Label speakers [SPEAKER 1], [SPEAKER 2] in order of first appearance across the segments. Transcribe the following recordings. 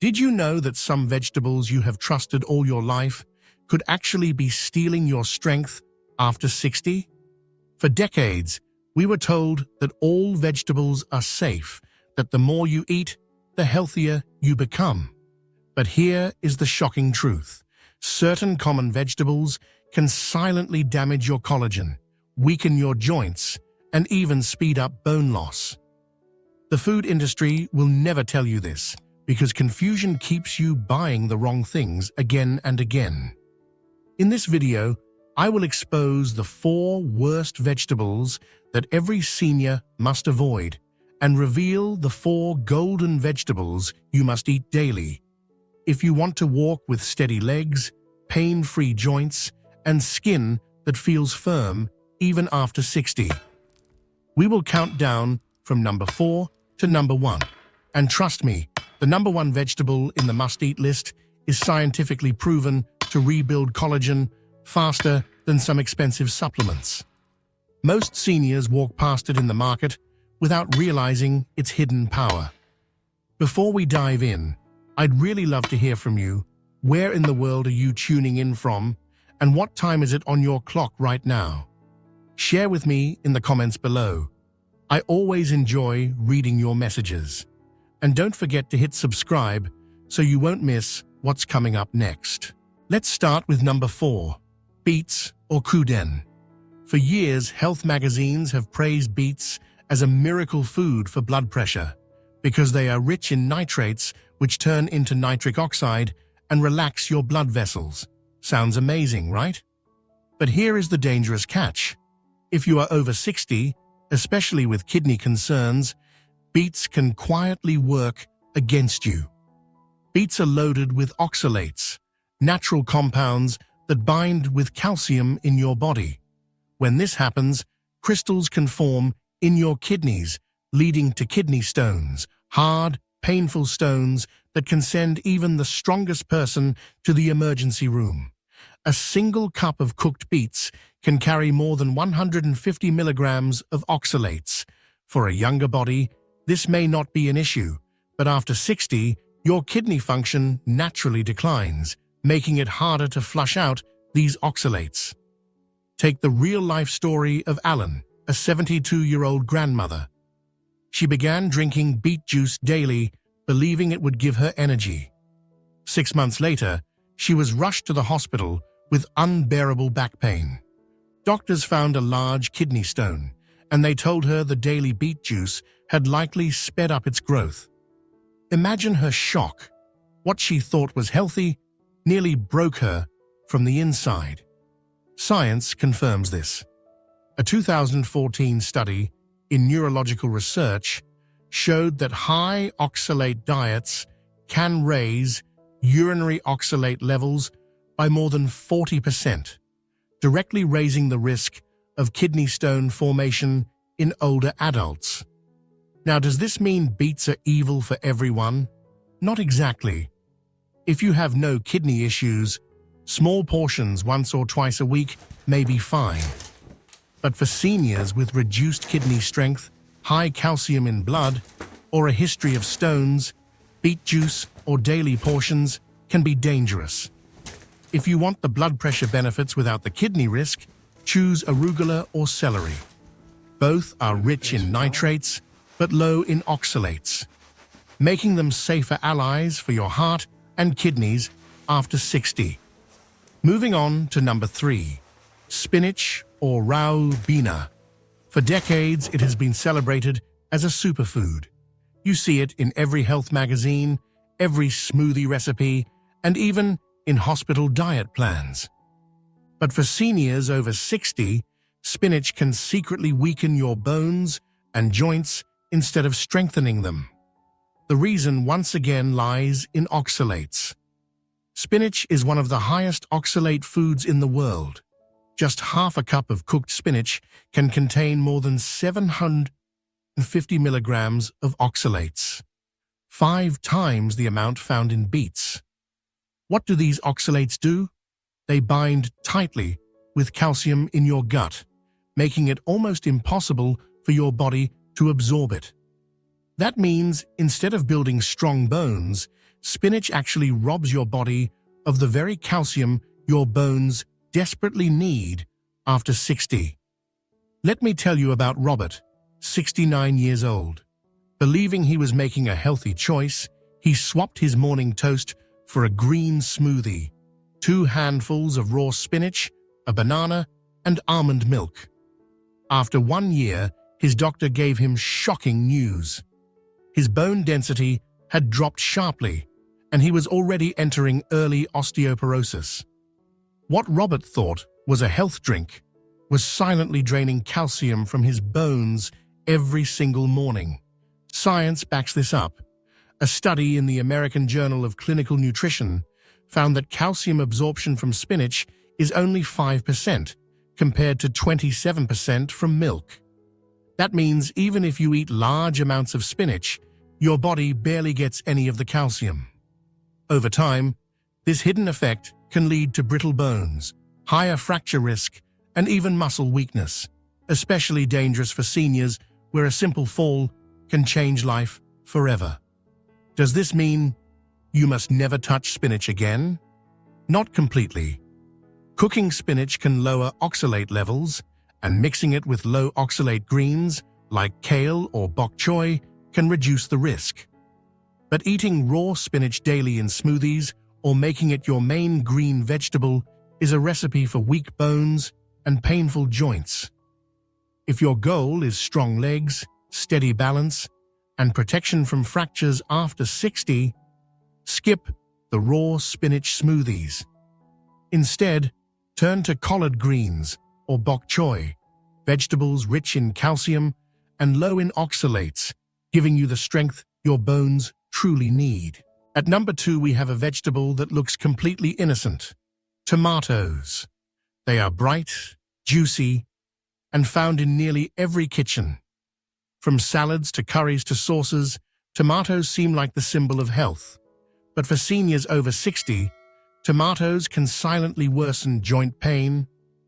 [SPEAKER 1] Did you know that some vegetables you have trusted all your life could actually be stealing your strength after 60? For decades, we were told that all vegetables are safe, that the more you eat, the healthier you become. But here is the shocking truth. Certain common vegetables can silently damage your collagen, weaken your joints, and even speed up bone loss. The food industry will never tell you this, because confusion keeps you buying the wrong things again and again. In this video, I will expose the 4 worst vegetables that every senior must avoid and reveal the 4 golden vegetables you must eat daily if you want to walk with steady legs, pain-free joints, and skin that feels firm even after 60. We will count down from number 4 to number 1. And trust me, the number 1 vegetable in the must-eat list is scientifically proven to rebuild collagen faster than some expensive supplements. Most seniors walk past it in the market without realizing its hidden power. Before we dive in, I'd really love to hear from you. Where in the world are you tuning in from, and what time is it on your clock right now? Share with me in the comments below. I always enjoy reading your messages. And don't forget to hit subscribe so you won't miss what's coming up next. Let's start with number 4, beets or cuden. For years, health magazines have praised beets as a miracle food for blood pressure because they are rich in nitrates which turn into nitric oxide and relax your blood vessels. Sounds amazing, right? But here is the dangerous catch. If you are over 60, especially with kidney concerns, beets can quietly work against you. Beets are loaded with oxalates, natural compounds that bind with calcium in your body. When this happens, crystals can form in your kidneys, leading to kidney stones, hard, painful stones that can send even the strongest person to the emergency room. A single cup of cooked beets can carry more than 150 milligrams of oxalates. For a younger body, this may not be an issue, but after 60, your kidney function naturally declines, making it harder to flush out these oxalates. Take the real-life story of Alan, a 72-year-old grandmother. She began drinking beet juice daily, believing it would give her energy. 6 months later, she was rushed to the hospital with unbearable back pain. Doctors found a large kidney stone, and they told her the daily beet juice had likely sped up its growth. Imagine her shock. What she thought was healthy nearly broke her from the inside. Science confirms this. A 2014 study in neurological research showed that high oxalate diets can raise urinary oxalate levels by more than 40%, directly raising the risk of kidney stone formation in older adults. Now, does this mean beets are evil for everyone? Not exactly. If you have no kidney issues, small portions once or twice a week may be fine. But for seniors with reduced kidney strength, high calcium in blood, or a history of stones, beet juice or daily portions can be dangerous. If you want the blood pressure benefits without the kidney risk, choose arugula or celery. Both are rich in nitrates, but low in oxalates, making them safer allies for your heart and kidneys after 60. Moving on to number 3, spinach or rau bina. For decades, it has been celebrated as a superfood. You see it in every health magazine, every smoothie recipe, and even in hospital diet plans. But for seniors over 60, spinach can secretly weaken your bones and joints instead of strengthening them. The reason once again lies in oxalates. Spinach is one of the highest oxalate foods in the world. Just half a cup of cooked spinach can contain more than 750 milligrams of oxalates, 5 times the amount found in beets. What do these oxalates do? They bind tightly with calcium in your gut, making it almost impossible for your body to absorb it. That means instead of building strong bones, spinach actually robs your body of the very calcium your bones desperately need after 60. Let me tell you about Robert, 69 years old. Believing he was making a healthy choice, he swapped his morning toast for a green smoothie, 2 handfuls of raw spinach, a banana, and almond milk. After 1 year, his doctor gave him shocking news. His bone density had dropped sharply, and he was already entering early osteoporosis. What Robert thought was a health drink was silently draining calcium from his bones every single morning. Science backs this up. A study in the American Journal of Clinical Nutrition found that calcium absorption from spinach is only 5%, compared to 27% from milk. That means even if you eat large amounts of spinach, your body barely gets any of the calcium. Over time, this hidden effect can lead to brittle bones, higher fracture risk, and even muscle weakness, especially dangerous for seniors where a simple fall can change life forever. Does this mean you must never touch spinach again? Not completely. Cooking spinach can lower oxalate levels, and mixing it with low oxalate greens like kale or bok choy can reduce the risk. But eating raw spinach daily in smoothies or making it your main green vegetable is a recipe for weak bones and painful joints. If your goal is strong legs, steady balance, and protection from fractures after 60, skip the raw spinach smoothies. Instead, turn to collard greens or bok choy, vegetables rich in calcium and low in oxalates, giving you the strength your bones truly need. At number 2, we have a vegetable that looks completely innocent: tomatoes. They are bright, juicy, and found in nearly every kitchen. From salads to curries to sauces, tomatoes seem like the symbol of health. But for seniors over 60, tomatoes can silently worsen joint pain,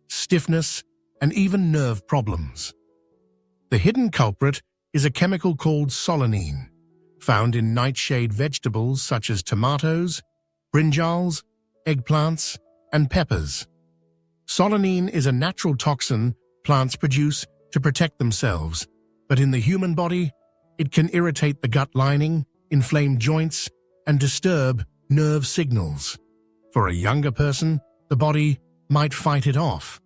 [SPEAKER 1] stiffness, and even nerve problems. The hidden culprit is a chemical called solanine, found in nightshade vegetables such as tomatoes, brinjals, eggplants, and peppers. Solanine is a natural toxin plants produce to protect themselves, but in the human body, it can irritate the gut lining, inflame joints, and disturb nerve signals. For a younger person, the body might fight it off.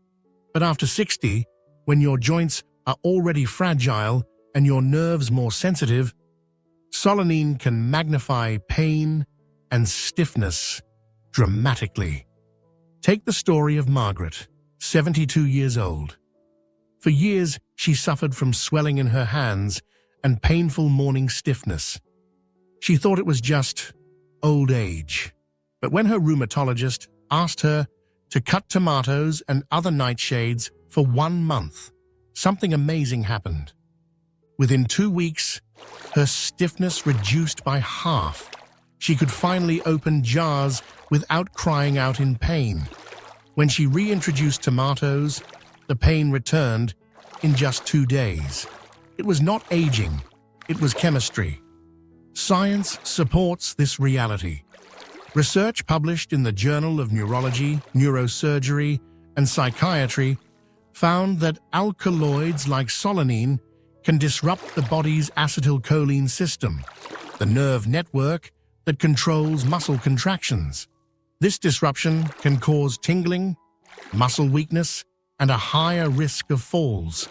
[SPEAKER 1] But after 60, when your joints are already fragile and your nerves more sensitive, solanine can magnify pain and stiffness dramatically. Take the story of Margaret, 72 years old. For years, she suffered from swelling in her hands and painful morning stiffness. She thought it was just old age. But when her rheumatologist asked her to cut tomatoes and other nightshades for 1 month, something amazing happened. Within 2 weeks, her stiffness reduced by half. She could finally open jars without crying out in pain. When she reintroduced tomatoes, the pain returned in just 2 days. It was not aging, it was chemistry. Science supports this reality. Research published in the Journal of Neurology, Neurosurgery, and Psychiatry found that alkaloids like solanine can disrupt the body's acetylcholine system, the nerve network that controls muscle contractions. This disruption can cause tingling, muscle weakness, and a higher risk of falls.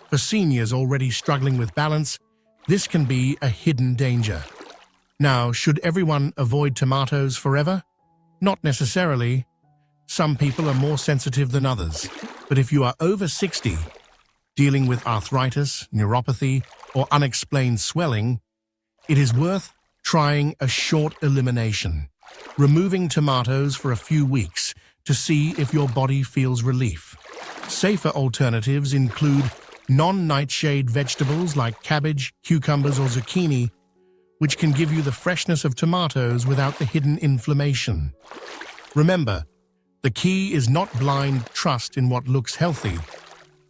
[SPEAKER 1] For seniors already struggling with balance, this can be a hidden danger. Now, should everyone avoid tomatoes forever? Not necessarily. Some people are more sensitive than others. But if you are over 60, dealing with arthritis, neuropathy, or unexplained swelling, it is worth trying a short elimination, removing tomatoes for a few weeks to see if your body feels relief. Safer alternatives include non-nightshade vegetables like cabbage, cucumbers, or zucchini, which can give you the freshness of tomatoes without the hidden inflammation. Remember, the key is not blind trust in what looks healthy,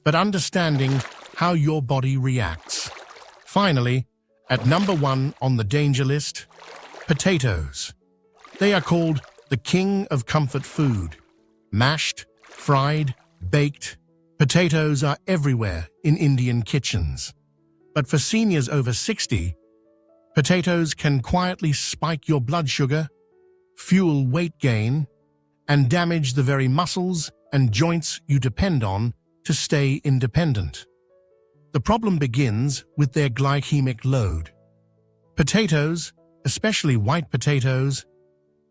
[SPEAKER 1] but understanding how your body reacts. Finally, at number 1 on the danger list, Potatoes. They are called the king of comfort food. Mashed, fried, baked, potatoes are everywhere in Indian kitchens. But for seniors over 60, potatoes can quietly spike your blood sugar, fuel weight gain, and damage the very muscles and joints you depend on to stay independent. The problem begins with their glycemic load. Potatoes, especially white potatoes,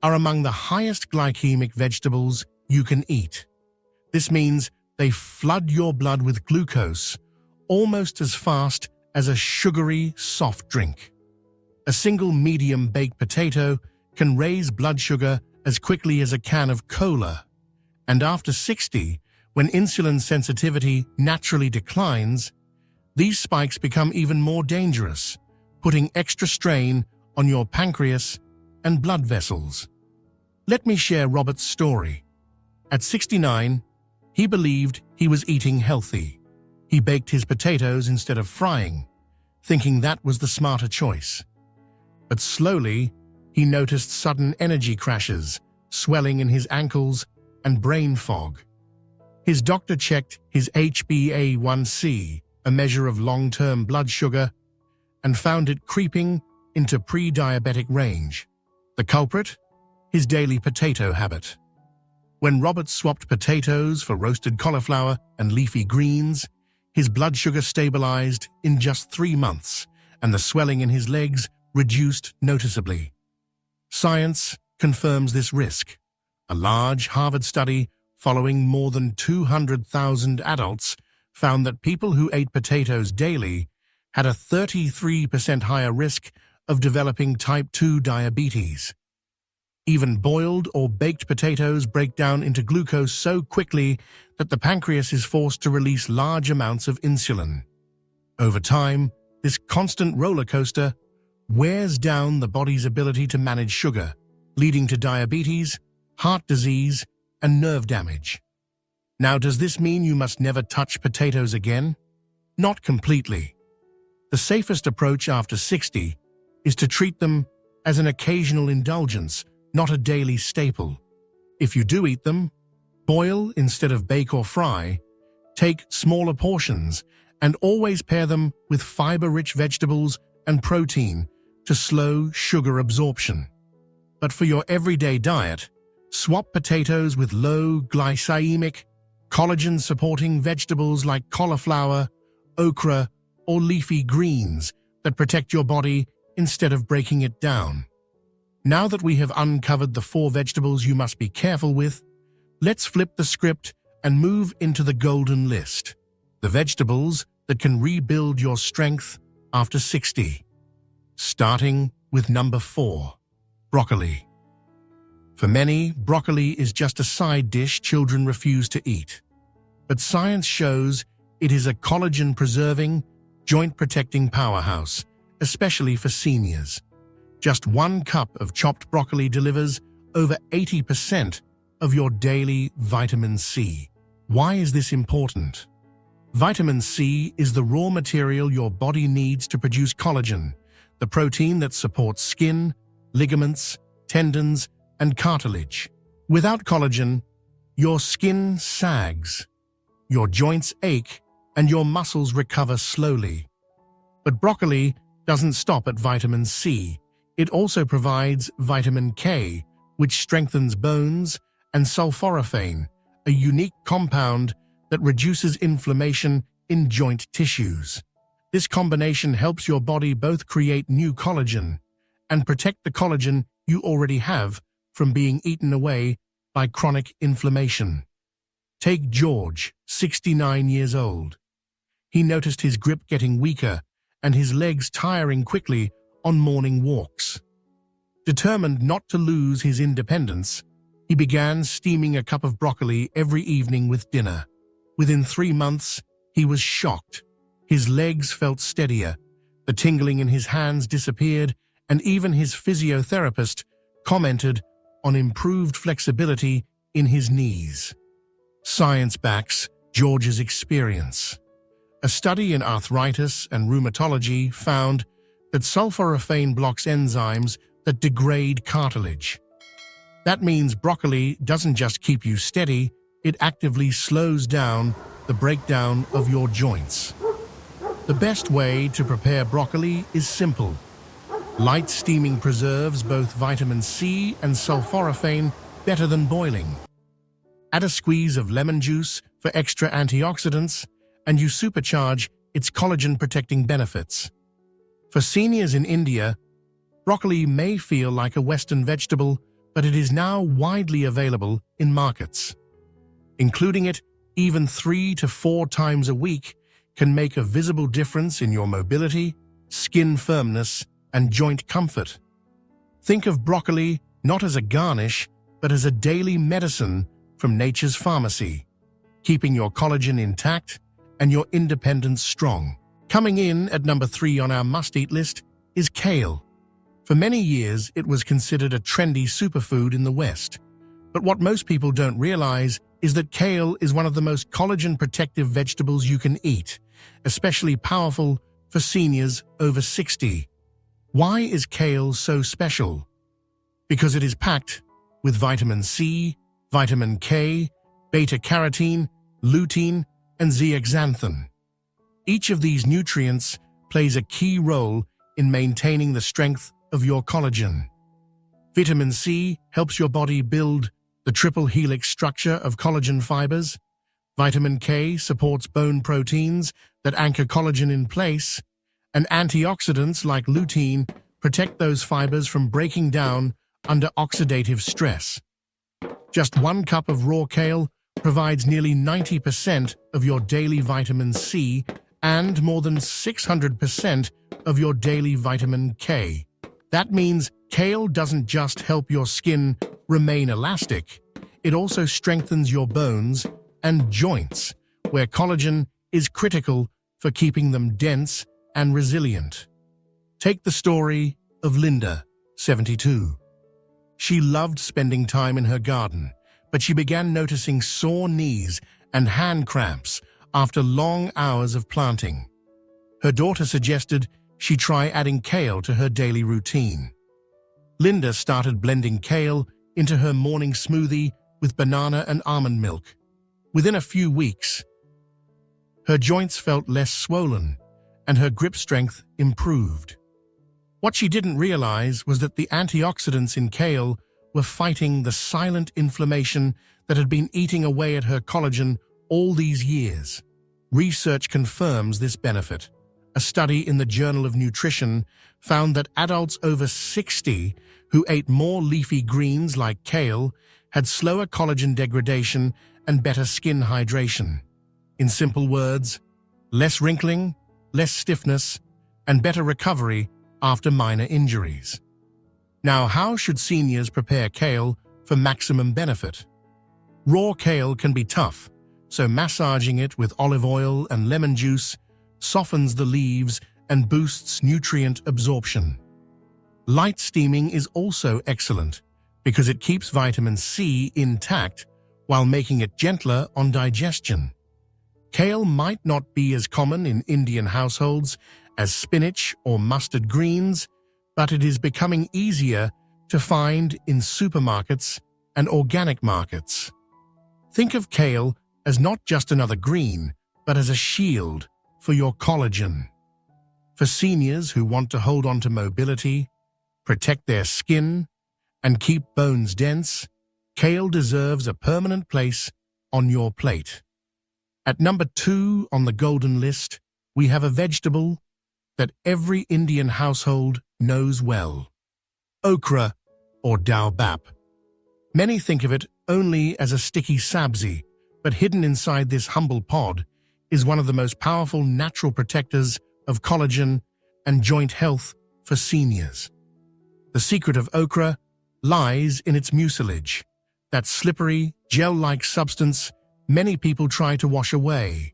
[SPEAKER 1] are among the highest glycemic vegetables you can eat. This means they flood your blood with glucose almost as fast as a sugary soft drink. A single medium baked potato can raise blood sugar as quickly as a can of cola, and after 60, when insulin sensitivity naturally declines, these spikes become even more dangerous, putting extra strain on your pancreas and blood vessels. Let me share Robert's story. At 69, he believed he was eating healthy. He baked his potatoes instead of frying, thinking that was the smarter choice. But slowly, he noticed sudden energy crashes, swelling in his ankles, and brain fog. His doctor checked his HbA1c, a measure of long-term blood sugar, and found it creeping into pre-diabetic range. The culprit? His daily potato habit. When Robert swapped potatoes for roasted cauliflower and leafy greens, his blood sugar stabilized in just 3 months, and the swelling in his legs reduced noticeably. Science confirms this risk. A large Harvard study following more than 200,000 adults found that people who ate potatoes daily had a 33% higher risk of developing type 2 diabetes. Even boiled or baked potatoes break down into glucose so quickly that the pancreas is forced to release large amounts of insulin. Over time, this constant roller coaster wears down the body's ability to manage sugar, leading to diabetes, heart disease, and nerve damage. Now, does this mean you must never touch potatoes again? Not completely. The safest approach after 60 is to treat them as an occasional indulgence, not a daily staple. If you do eat them, boil instead of bake or fry, take smaller portions, and always pair them with fiber-rich vegetables and protein to slow sugar absorption. But for your everyday diet, swap potatoes with low glycemic, collagen-supporting vegetables like cauliflower, okra, or leafy greens that protect your body instead of breaking it down. Now that we have uncovered the 4 vegetables you must be careful with, let's flip the script and move into the golden list. The vegetables that can rebuild your strength after 60. Starting with number 4, broccoli. For many, broccoli is just a side dish children refuse to eat. But science shows it is a collagen-preserving, joint-protecting powerhouse, especially for seniors. Just 1 cup of chopped broccoli delivers over 80% of your daily vitamin C. Why is this important? Vitamin C is the raw material your body needs to produce collagen, the protein that supports skin, ligaments, tendons, and cartilage. Without collagen, your skin sags, your joints ache, and your muscles recover slowly. But broccoli doesn't stop at vitamin C. It also provides vitamin K, which strengthens bones, and sulforaphane, a unique compound that reduces inflammation in joint tissues. This combination helps your body both create new collagen and protect the collagen you already have from being eaten away by chronic inflammation. Take George, 69 years old. He noticed his grip getting weaker and his legs tiring quickly on morning walks. Determined not to lose his independence, he began steaming a cup of broccoli every evening with dinner. Within 3 months, he was shocked. His legs felt steadier, the tingling in his hands disappeared, and even his physiotherapist commented on improved flexibility in his knees. Science backs George's experience. A study in arthritis and rheumatology found that sulforaphane blocks enzymes that degrade cartilage. That means broccoli doesn't just keep you steady, it actively slows down the breakdown of your joints. The best way to prepare broccoli is simple. Light steaming preserves both vitamin C and sulforaphane better than boiling. Add a squeeze of lemon juice for extra antioxidants, and you supercharge its collagen-protecting benefits. For seniors in India, broccoli may feel like a Western vegetable, but it is now widely available in markets. Including it even 3 to 4 times a week can make a visible difference in your mobility, skin firmness, and joint comfort. Think of broccoli not as a garnish, but as a daily medicine from nature's pharmacy, keeping your collagen intact and your independence strong. Coming in at number 3 on our must-eat list is kale. For many years, it was considered a trendy superfood in the West. But what most people don't realize is that kale is one of the most collagen-protective vegetables you can eat, especially powerful for seniors over 60. Why is kale so special? Because it is packed with vitamin C, vitamin K, beta-carotene, lutein, and zeaxanthin. Each of these nutrients plays a key role in maintaining the strength of your collagen. Vitamin C helps your body build the triple helix structure of collagen fibers. Vitamin K supports bone proteins that anchor collagen in place, and antioxidants like lutein protect those fibers from breaking down under oxidative stress. Just 1 cup of raw kale provides nearly 90% of your daily vitamin C and more than 600% of your daily vitamin K. That means kale doesn't just help your skin remain elastic, it also strengthens your bones and joints, where collagen is critical for keeping them dense and resilient. Take the story of Linda, 72. She loved spending time in her garden, but she began noticing sore knees and hand cramps after long hours of planting. Her daughter suggested she try adding kale to her daily routine. Linda started blending kale into her morning smoothie with banana and almond milk. Within a few weeks, her joints felt less swollen and her grip strength improved. What she didn't realize was that the antioxidants in kale were fighting the silent inflammation that had been eating away at her collagen all these years. Research confirms this benefit. A study in the Journal of Nutrition found that adults over 60 who ate more leafy greens like kale had slower collagen degradation and better skin hydration. In simple words, less wrinkling, less stiffness, and better recovery after minor injuries. Now, how should seniors prepare kale for maximum benefit? Raw kale can be tough, so massaging it with olive oil and lemon juice softens the leaves and boosts nutrient absorption. Light steaming is also excellent because it keeps vitamin C intact while making it gentler on digestion. Kale might not be as common in Indian households as spinach or mustard greens, but it is becoming easier to find in supermarkets and organic markets. Think of kale as not just another green, but as a shield for your collagen. For seniors who want to hold on to mobility, protect their skin, and keep bones dense, kale deserves a permanent place on your plate. At number 2 on the golden list, we have a vegetable that every Indian household knows well: okra or dal bap. Many think of it only as a sticky sabzi, but hidden inside this humble pod is one of the most powerful natural protectors of collagen and joint health for seniors. The secret of okra lies in its mucilage, that slippery, gel-like substance many people try to wash away.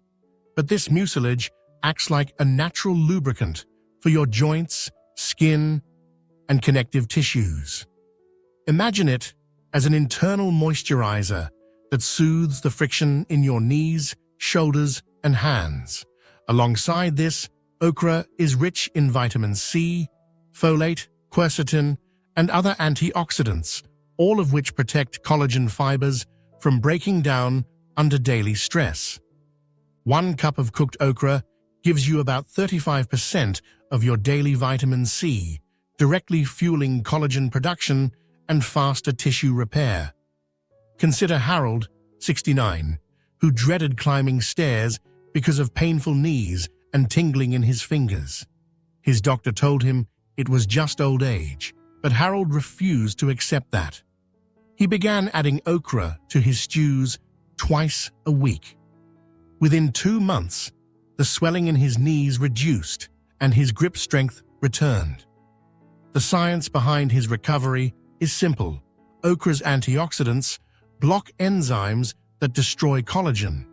[SPEAKER 1] But this mucilage acts like a natural lubricant for your joints, skin, and connective tissues. Imagine it as an internal moisturizer that soothes the friction in your knees, shoulders, and hands. Alongside this, okra is rich in vitamin C, folate, quercetin, and other antioxidants, all of which protect collagen fibers from breaking down under daily stress. 1 cup of cooked okra gives you about 35% of your daily vitamin C, directly fueling collagen production and faster tissue repair. Consider Harold, 69, who dreaded climbing stairs because of painful knees and tingling in his fingers. His doctor told him it was just old age, but Harold refused to accept that. He began adding okra to his stews twice a week. Within 2 months, the swelling in his knees reduced and his grip strength returned. The science behind his recovery is simple. Okra's antioxidants block enzymes that destroy collagen,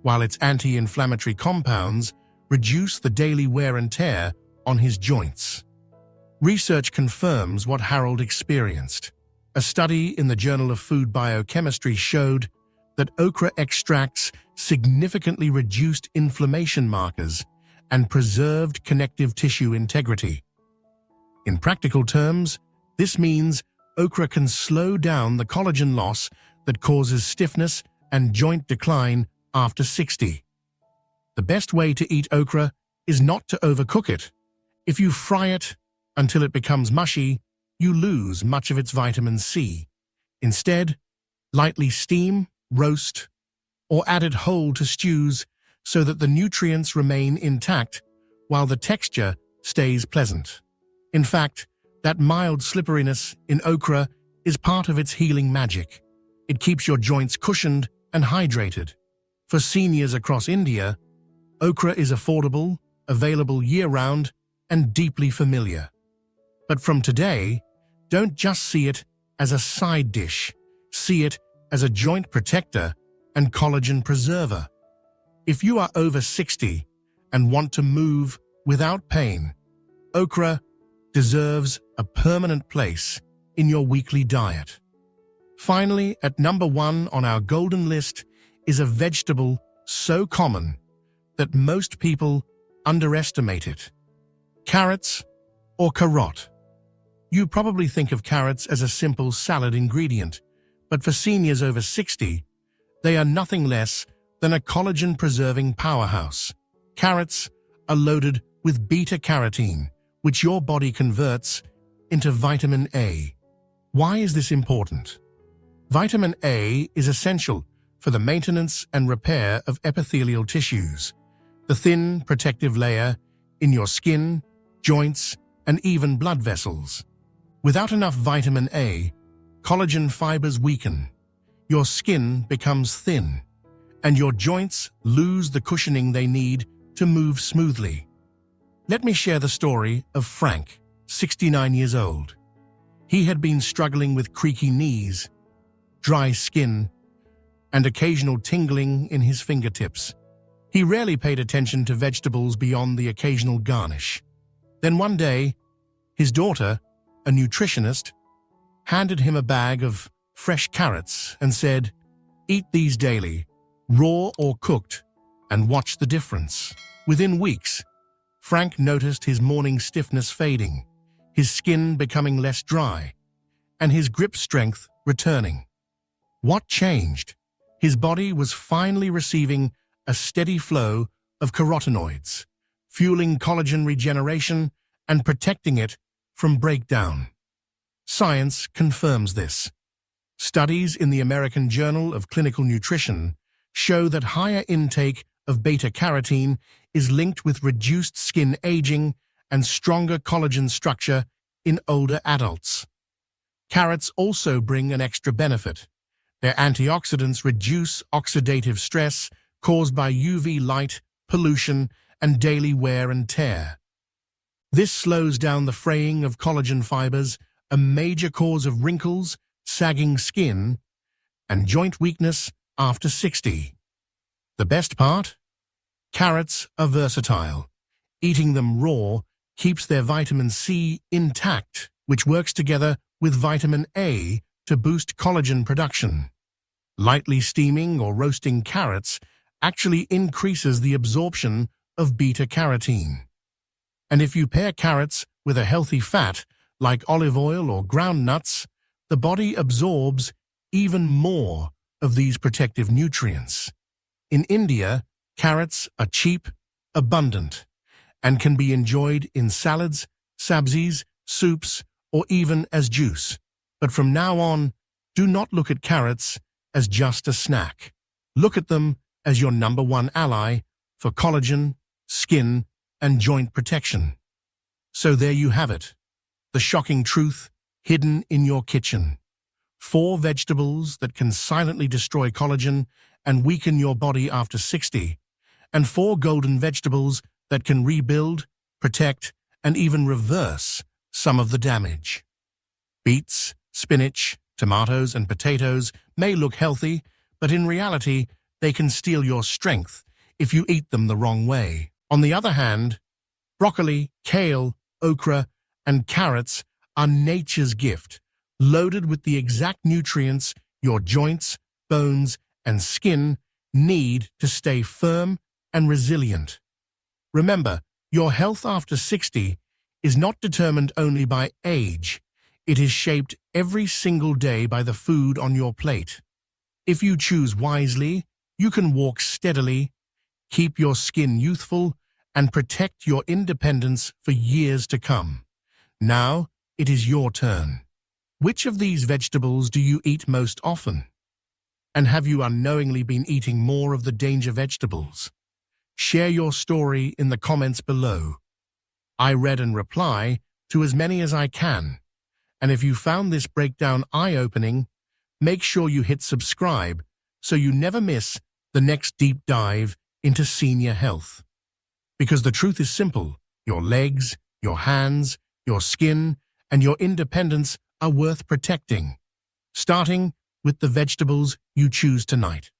[SPEAKER 1] while its anti-inflammatory compounds reduce the daily wear and tear on his joints. Research confirms what Harold experienced. A study in the Journal of Food Biochemistry showed that okra extracts significantly reduced inflammation markers and preserved connective tissue integrity. In practical terms, this means okra can slow down the collagen loss that causes stiffness and joint decline after 60. The best way to eat okra is not to overcook it. If you fry it until it becomes mushy, you lose much of its vitamin C. Instead, lightly steam, roast, or add it whole to stews so that the nutrients remain intact while the texture stays pleasant. In fact, that mild slipperiness in okra is part of its healing magic. It keeps your joints cushioned and hydrated. For seniors across India, okra is affordable, available year-round, and deeply familiar. But from today, don't just see it as a side dish. See it as a joint protector and collagen preserver. If you are over 60 and want to move without pain, okra deserves a permanent place in your weekly diet. Finally, at number 1 on our golden list is a vegetable so common that most people underestimate it. Carrots or carrot. You probably think of carrots as a simple salad ingredient, but for seniors over 60, they are nothing less than a collagen-preserving powerhouse. Carrots are loaded with beta-carotene, which your body converts into vitamin A. Why is this important? Vitamin A is essential for the maintenance and repair of epithelial tissues, the thin protective layer in your skin, joints, and even blood vessels. Without enough vitamin A, collagen fibers weaken, your skin becomes thin, and your joints lose the cushioning they need to move smoothly. Let me share the story of Frank, 69 years old. He had been struggling with creaky knees, dry skin, and occasional tingling in his fingertips. He rarely paid attention to vegetables beyond the occasional garnish. Then one day, his daughter, a nutritionist, handed him a bag of fresh carrots and said, "Eat these daily, raw or cooked, and watch the difference." Within weeks, Frank noticed his morning stiffness fading, his skin becoming less dry, and his grip strength returning. What changed? His body was finally receiving a steady flow of carotenoids, fueling collagen regeneration and protecting it from breakdown. Science confirms this. Studies in the American Journal of Clinical Nutrition show that higher intake of beta-carotene is linked with reduced skin aging and stronger collagen structure in older adults. Carrots also bring an extra benefit. Their antioxidants reduce oxidative stress caused by UV light, pollution, and daily wear and tear. This slows down the fraying of collagen fibers, a major cause of wrinkles, sagging skin, and joint weakness after 60. The best part? Carrots are versatile. Eating them raw keeps their vitamin C intact, which works together with vitamin A to boost collagen production. Lightly steaming or roasting carrots actually increases the absorption of beta-carotene. And if you pair carrots with a healthy fat like olive oil or ground nuts, the body absorbs even more of these protective nutrients. In India, carrots are cheap, abundant, and can be enjoyed in salads, sabzis, soups, or even as juice. But from now on, do not look at carrots as just a snack. Look at them as your #1 ally for collagen, skin, and joint protection. So there you have it, the shocking truth hidden in your kitchen. 4 vegetables that can silently destroy collagen and weaken your body after 60, and 4 golden vegetables that can rebuild, protect, and even reverse some of the damage. Beets, spinach, tomatoes, and potatoes may look healthy, but in reality, they can steal your strength if you eat them the wrong way. On the other hand, broccoli, kale, okra, and carrots are nature's gift, loaded with the exact nutrients your joints, bones, and skin need to stay firm and resilient. Remember, your health after 60 is not determined only by age. It is shaped every single day by the food on your plate. If you choose wisely, you can walk steadily, keep your skin youthful, and protect your independence for years to come. Now, it is your turn. Which of these vegetables do you eat most often? And have you unknowingly been eating more of the danger vegetables? Share your story in the comments below. I read and reply to as many as I can. And if you found this breakdown eye-opening, make sure you hit subscribe so you never miss the next deep dive into senior health. Because the truth is simple, your legs, your hands, your skin, and your independence are worth protecting, starting with the vegetables you choose tonight.